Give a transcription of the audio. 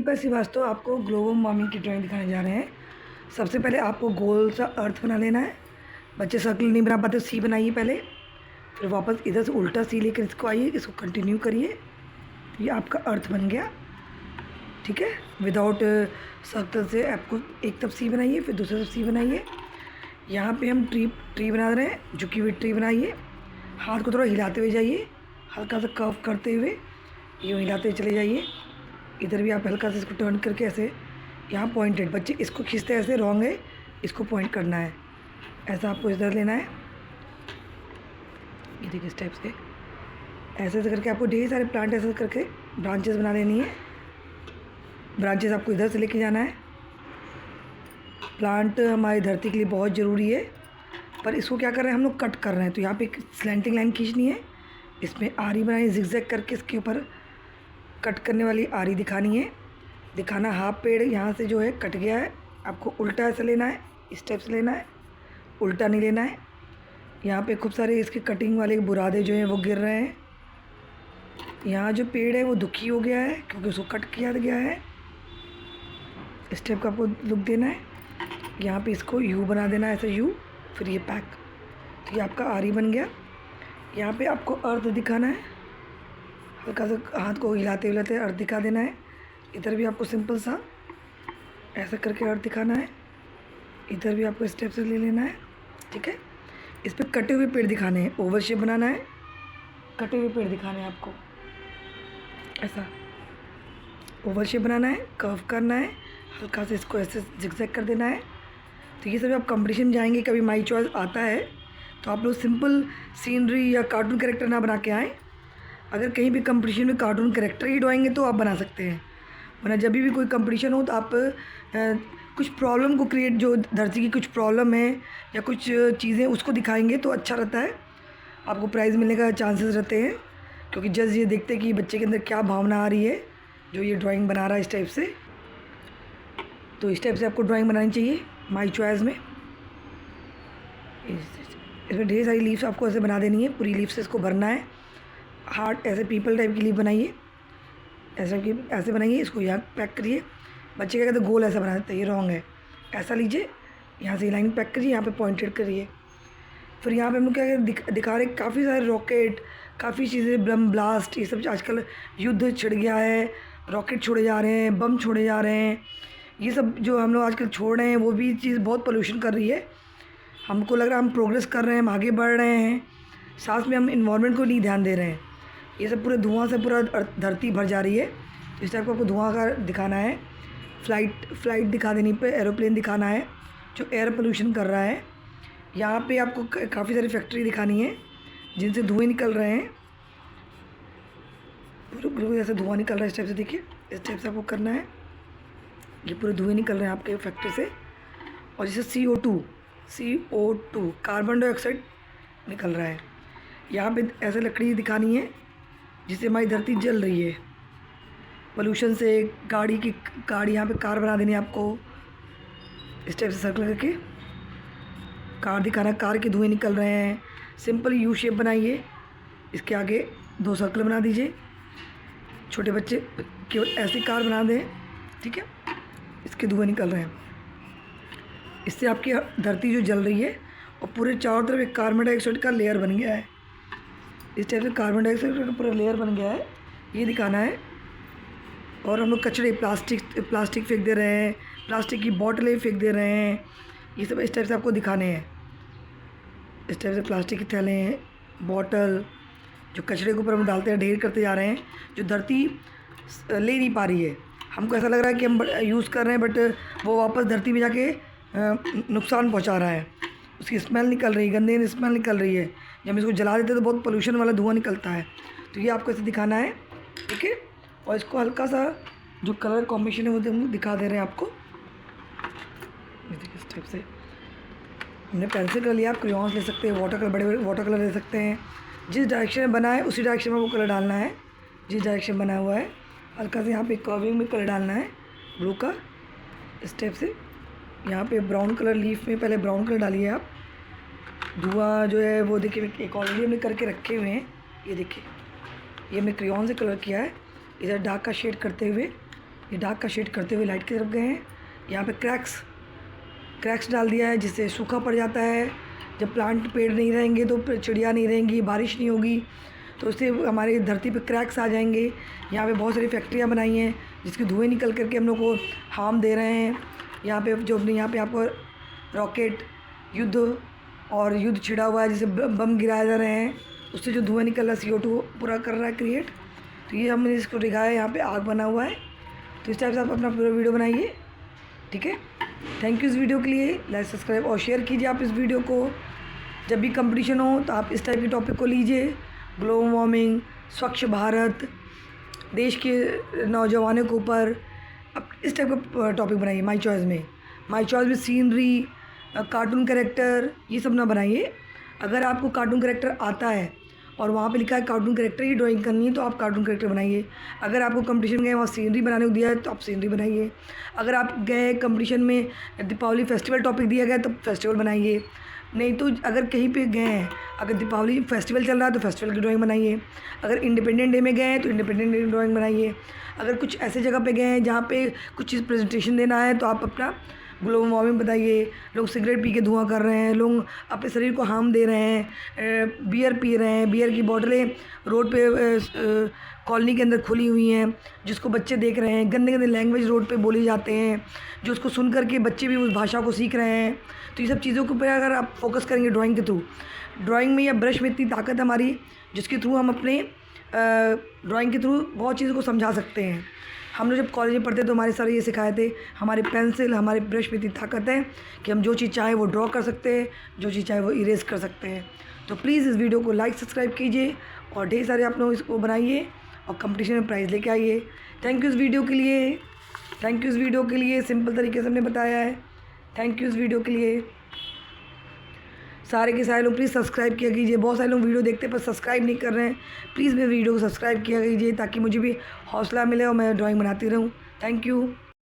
दीपक श्रीवास्तव आपको global warming की drawing दिखाने जा रहे हैं। सबसे पहले आपको गोल सा अर्थ बना लेना है। बच्चे सर्कल नहीं बना पाते, सी बनाइए पहले, फिर वापस इधर से उल्टा सी लेकर इसको आइए, इसको कंटिन्यू करिए। ये आपका अर्थ बन गया, ठीक है। विदाउट सर्कल से आपको एक तरफ सी बनाइए, फिर दूसरी तरफ सी बनाइए। यहाँ पे हम ट्री बना रहे हैं, झुकी हुई ट्री बनाइए। हाथ को थोड़ा हिलाते हुए जाइए, हल्का सा कर्व करते हुए यूँ हिलाते हुए चले जाइए। इधर भी आप हल्का सा इसको टर्न करके ऐसे, यहाँ पॉइंटेड, बच्चे इसको खींचते हैं ऐसे, रॉन्ग है, इसको पॉइंट करना है, ऐसा आपको इधर लेना है। ये देखिए इस टाइप से ऐसे ऐसे करके आपको ढेर सारे प्लांट ऐसे करके ब्रांचेस बना लेनी है। ब्रांचेस आपको इधर से लेके जाना है। प्लांट हमारी धरती के लिए बहुत ज़रूरी है, पर इसको क्या कर रहे हैं हम लोग, कट कर रहे हैं। तो यहाँ पे एक स्लैंटिंग लाइन खींचनी है, इसमें आरी बनानी, जिगजैग करके इसके ऊपर कट करने वाली आरी दिखानी है। दिखाना हाफ पेड़ यहाँ से जो है कट गया है, आपको उल्टा ऐसे लेना है, इस टाइप से लेना है, उल्टा नहीं लेना है। यहाँ पे खूब सारे इसके कटिंग वाले बुरादे जो हैं वो गिर रहे हैं। यहाँ जो पेड़ है वो दुखी हो गया है क्योंकि उसको कट किया गया है। इस टाइप का आपको लुक देना है। यहाँ पे इसको यू बना देना है, ऐसा यू, फिर ये पैक। तो ये आपका आरी बन गया। यहाँ पे आपको अर्थ दिखाना है, हल्का सा हाथ को हिलाते हिलाते अर्थ दिखा देना है। इधर भी आपको सिंपल सा ऐसा करके अर्थ दिखाना है। इधर भी आपको स्टेप से ले लेना है, ठीक है। इस पर कटे हुए पेड़ दिखाने हैं, ओवल शेप बनाना है, कटे हुए पेड़ दिखाने हैं आपको, ऐसा ओवल शेप बनाना है, कर्व करना है, हल्का से इसको ऐसे जिगजैग कर देना है। तो ये सब आप कंपटीशन जाएंगे, कभी माई चॉइस आता है तो आप लोग सिंपल सीनरी या कार्टून कैरेक्टर ना बना के आएँ। अगर कहीं भी कंपटीशन में कार्टून कैरेक्टर ही ड्राइंग तो आप बना सकते हैं, वरना जब भी कोई कंपटीशन हो तो आप कुछ प्रॉब्लम को क्रिएट, जो धरती की कुछ प्रॉब्लम है या कुछ चीज़ें उसको दिखाएंगे तो अच्छा रहता है, आपको प्राइज़ मिलने का चांसेस रहते हैं। क्योंकि जज ये देखते हैं कि बच्चे के अंदर क्या भावना आ रही है जो ये ड्राइंग बना रहा है इस टाइप से। तो इस टाइप से आपको ड्राइंग बनानी चाहिए माई चॉइस में। इसमें ढेर सारी लीव्स आपको ऐसे बना देनी है, पूरी लीव से इसको भरना है। हार्ट ऐसे पीपल टाइप की लीव बनाइए, ऐसे बनाइए, इसको यहाँ पैक करिए। बच्चे क्या कहते हैं गोल ऐसा बना देते हैं, ये रॉन्ग है। ऐसा लीजिए, यहाँ से लाइन पैक करिए, यहाँ पे पॉइंटेड करिए। फिर यहाँ पे हम लोग क्या दिखा रहे हैं, काफ़ी सारे रॉकेट, काफ़ी चीज़ें, बम ब्लास्ट, ये सब आजकल युद्ध छिड़ गया है, रॉकेट छोड़े जा रहे हैं, बम छोड़े जा रहे हैं। ये सब जो हम लोग आजकल छोड़ रहे हैं वो भी चीज़ बहुत पोल्यूशन कर रही है। हमको लग रहा है हम प्रोग्रेस कर रहे हैं, हम आगे बढ़ रहे हैं, साथ में हम इन्वायरमेंट को नहीं ध्यान दे रहे हैं। ये सब पूरे धुआं से पूरा धरती भर जा रही है। इस टाइप को आपको धुआं का दिखाना है। फ्लाइट दिखा देनी पे, एरोप्लेन दिखाना है जो एयर पोल्यूशन कर रहा है। यहाँ पे आपको काफ़ी सारी फैक्ट्री दिखानी है जिनसे धुएँ निकल रहे हैं, पूरे जैसे धुआं निकल रहा है इस टाइप से, देखिए इस टाइप से आपको करना है। ये पूरे धुएँ निकल रहे हैं आपके फैक्ट्री से। और जैसे CO2 कार्बन डाइऑक्साइड निकल रहा है। यहाँ पे ऐसे लकड़ी दिखानी है जिससे हमारी धरती जल रही है पोल्यूशन से। गाड़ी यहाँ पे कार बना देनी है आपको, इस टाइप से सर्कल करके कार दिखाना, कार के धुएँ निकल रहे हैं। सिंपल यू शेप बनाइए, इसके आगे 2 सर्कल बना दीजिए। छोटे बच्चे केवल ऐसी कार बना दें, ठीक है, इसके धुएँ निकल रहे हैं। इससे आपकी धरती जो जल रही है और पूरे चारों तरफ एक कार्बन डाइऑक्साइड का लेयर बन गया है। इस टाइप से कार्बन डाइऑक्साइड का पूरा लेयर बन गया है, ये दिखाना है। और हम लोग कचरे, प्लास्टिक फेंक दे रहे हैं, प्लास्टिक की बॉटलें फेंक दे रहे हैं, ये सब इस टाइप से आपको दिखाने हैं। इस टाइप से प्लास्टिक के थैले हैं, बॉटल, जो कचरे के ऊपर हम डालते हैं, ढेर करते जा रहे हैं, जो धरती ले नहीं पा रही है। हमको ऐसा लग रहा है कि हम यूज़ कर रहे हैं, बट वो वापस धरती में जाके नुकसान पहुंचा रहा है। उसकी स्मेल निकल रही है, गंदे स्मेल निकल रही है। जब इसको जला देते तो बहुत पोल्यूशन वाला धुआं निकलता है। तो ये आपको ऐसे दिखाना है, ठीक है। और इसको हल्का सा जो कलर कॉम्बिनेशन है वो दिखा दे रहे हैं आपको। इस टाइप से हमने पेंसिल कलर लिया, आप क्रेयॉन्स ले सकते हैं, वाटर कलर, बड़े बड़े वाटर कलर ले सकते हैं। जिस डायरेक्शन में बना है उसी डायरेक्शन में वो कलर डालना है, जिस डायरेक्शन बना हुआ है। हल्का से यहाँ पे कर्विंग में कलर डालना है ब्लू का, इस टाइप से। यहाँ पे ब्राउन कलर, लीफ में पहले ब्राउन कलर डालिए आप। धुआं जो है वो देखिए एक ऑलरेडी हमने करके रखे हुए हैं, ये देखिए, ये हमने क्रेयॉन से कलर किया है। इधर डार्क का शेड करते हुए ये डार्क का शेड करते हुए लाइट की तरफ गए हैं। यहाँ पे क्रैक्स डाल दिया है, जिससे सूखा पड़ जाता है। जब प्लांट पेड़ नहीं रहेंगे तो चिड़िया नहीं रहेंगी, बारिश नहीं होगी, तो उससे हमारी धरती पे क्रैक्स आ जाएंगे। यहाँ पे बहुत सारी फैक्ट्रियाँ बनाई हैं जिसके धुएँ निकल करके हम लोग को हार्म दे रहे हैं। यहाँ पे जो अपने यहाँ पे आपको रॉकेट युद्ध छिड़ा हुआ है, जिसे बम गिराए जा रहे हैं, उससे जो धुआं निकल रहा है CO2 पूरा कर रहा है क्रिएट। तो ये हमने इसको दिखाया, यहाँ पे आग बना हुआ है। तो इस टाइप से आप अपना पूरा वीडियो बनाइए, ठीक है। थैंक यू इस वीडियो के लिए। लाइक, सब्सक्राइब और शेयर कीजिए आप इस वीडियो को। जब भी कंपटीशन हो तो आप इस टाइप के टॉपिक को लीजिए, ग्लोबल वार्मिंग, स्वच्छ भारत, देश के नौजवानों के ऊपर अब इस टाइप का टॉपिक बनाइए। माई चॉइस में सीनरी, कार्टून कैरेक्टर, ये सब ना बनाइए। अगर आपको कार्टून कैरेक्टर आता है और वहाँ पे लिखा है कार्टून कैरेक्टर ही ड्राइंग करनी है तो आप कार्टून कैरेक्टर बनाइए। अगर आपको कंपटीशन गए वहाँ सीनरी बनाने को दिया है तो आप सीनरी बनाइए। अगर आप गए कंपटीशन में दीपावली फेस्टिवल टॉपिक दिया गया तो फेस्टिवल बनाइए। नहीं तो अगर कहीं पे गए हैं, अगर दीपावली फेस्टिवल चल रहा है तो फेस्टिवल की ड्राइंग बनाइए। अगर इंडिपेंडेंट डे में गए हैं तो इंडिपेंडेंट डे की ड्राइंग बनाइए। अगर कुछ ऐसे जगह पे गए हैं जहाँ पे कुछ चीज़ प्रेजेंटेशन देना है तो आप अपना ग्लोबल वार्मिंग बताइए। लोग सिगरेट पी के धुआं कर रहे हैं, लोग अपने शरीर को हार्म दे रहे हैं, बियर पी रहे हैं, बियर की बोतलें रोड पे कॉलोनी के अंदर खुली हुई हैं, जिसको बच्चे देख रहे हैं। गंदे गंदे लैंग्वेज रोड पे बोले जाते हैं, जो उसको सुन करके बच्चे भी उस भाषा को सीख रहे हैं। तो ये सब चीज़ों के ऊपर अगर आप फोकस करेंगे ड्राइंग के थ्रू, ड्राइंग में या ब्रश में इतनी ताकत है हमारी, जिसके थ्रू हम अपने ड्राइंग के थ्रू बहुत चीज़ों को समझा सकते हैं। हम लोग जब कॉलेज में पढ़ते तो हमारे सर ये सिखाए थे, हमारे पेंसिल, हमारे ब्रश में इतनी ताकत है कि हम जो चीज़ चाहें वो ड्रॉ कर सकते हैं, जो चीज़ चाहे वो इरेज कर सकते हैं। तो प्लीज़ इस वीडियो को लाइक, सब्सक्राइब कीजिए और ढेर सारे आप लोग इसको बनाइए और कंपटीशन में प्राइज़ लेके आइए। थैंक यू इस वीडियो के लिए। सिंपल तरीके से हमने बताया है। थैंक यू इस वीडियो के लिए। सारे के सारे लोग प्लीज़ सब्सक्राइब किया कीजिए। बहुत सारे लोग वीडियो देखते पर सब्सक्राइब नहीं कर रहे हैं। प्लीज़ मेरे वीडियो को सब्सक्राइब किया कीजिए ताकि मुझे भी हौसला मिले और मैं ड्राइंग बनाती रहूँ। Thank you.